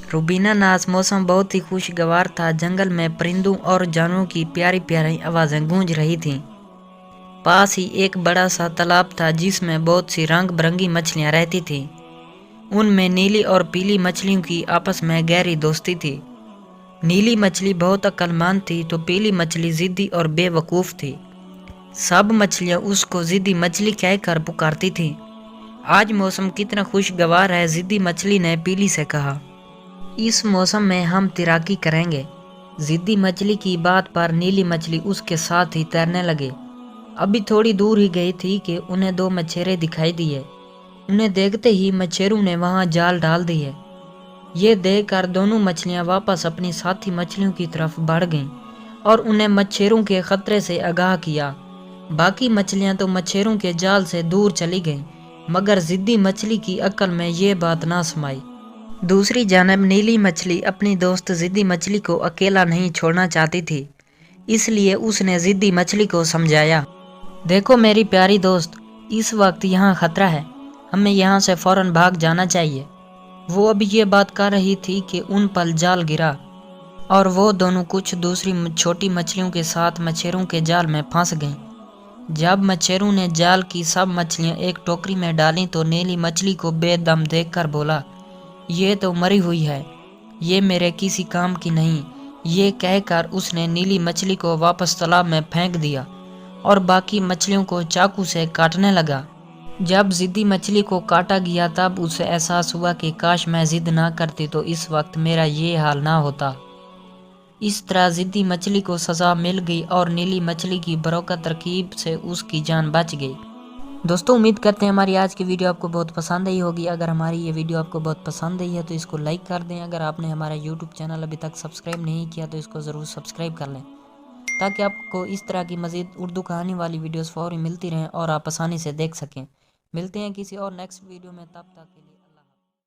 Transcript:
रुबीना नाज मौसम बहुत ही खुशगवार था। जंगल में परिंदों और जानवरों की प्यारी प्यारी आवाज़ें गूंज रही थीं। पास ही एक बड़ा सा तालाब था जिसमें बहुत सी रंग बिरंगी मछलियां रहती थीं। उनमें नीली और पीली मछलियों की आपस में गहरी दोस्ती थी। नीली मछली बहुत अक्लमंद थी तो पीली मछली जिद्दी और बेवकूफ़ थी। सब मछलियां उसको जिद्दी मछली कहकर पुकारती थीं। आज मौसम कितना खुशगवार है, जिद्दी मछली ने पीली से कहा। इस मौसम में हम तैराकी करेंगे। जिद्दी मछली की बात पर नीली मछली उसके साथ ही तैरने लगे। अभी थोड़ी दूर ही गई थी कि उन्हें दो मछेरे दिखाई दिए। उन्हें देखते ही मछेरों ने वहां जाल डाल दिए। ये देखकर दोनों मछलियां वापस अपनी साथी मछलियों की तरफ बढ़ गईं और उन्हें मछेरों के खतरे से आगाह किया। बाकी मछलियां तो मछेरों के जाल से दूर चली गईं, मगर जिद्दी मछली की अक्ल में ये बात ना समाई। दूसरी जानब नीली मछली अपनी दोस्त जिद्दी मछली को अकेला नहीं छोड़ना चाहती थी, इसलिए उसने जिद्दी मछली को समझाया, देखो मेरी प्यारी दोस्त, इस वक्त यहाँ खतरा है, हमें यहाँ से फौरन भाग जाना चाहिए। वो अभी ये बात कर रही थी कि उन पर जाल गिरा और वो दोनों कुछ दूसरी छोटी मछलियों के साथ मछेरों के जाल में फंस गईं। जब मछेरों ने जाल की सब मछलियां एक टोकरी में डाली तो नीली मछली को बेदम देखकर बोला, ये तो मरी हुई है, ये मेरे किसी काम की नहीं। ये कहकर उसने नीली मछली को वापस तालाब में फेंक दिया और बाकी मछलियों को चाकू से काटने लगा। जब जिद्दी मछली को काटा गया तब उसे एहसास हुआ कि काश मैं जिद ना करती तो इस वक्त मेरा ये हाल ना होता। इस तरह जिद्दी मछली को सज़ा मिल गई और नीली मछली की बरकत तरकीब से उसकी जान बच गई। दोस्तों, उम्मीद करते हैं हमारी आज की वीडियो आपको बहुत पसंद आई होगी। अगर हमारी ये वीडियो आपको बहुत पसंद आई है तो इसको लाइक कर दें। अगर आपने हमारा यूट्यूब चैनल अभी तक सब्सक्राइब नहीं किया तो इसको ज़रूर सब्सक्राइब कर लें, ताकि आपको इस तरह की मज़ीद उर्दू कहानी वाली वीडियोस फौरी मिलती रहें और आप आसानी से देख सकें। मिलते हैं किसी और नेक्स्ट वीडियो में, तब तक के लिए।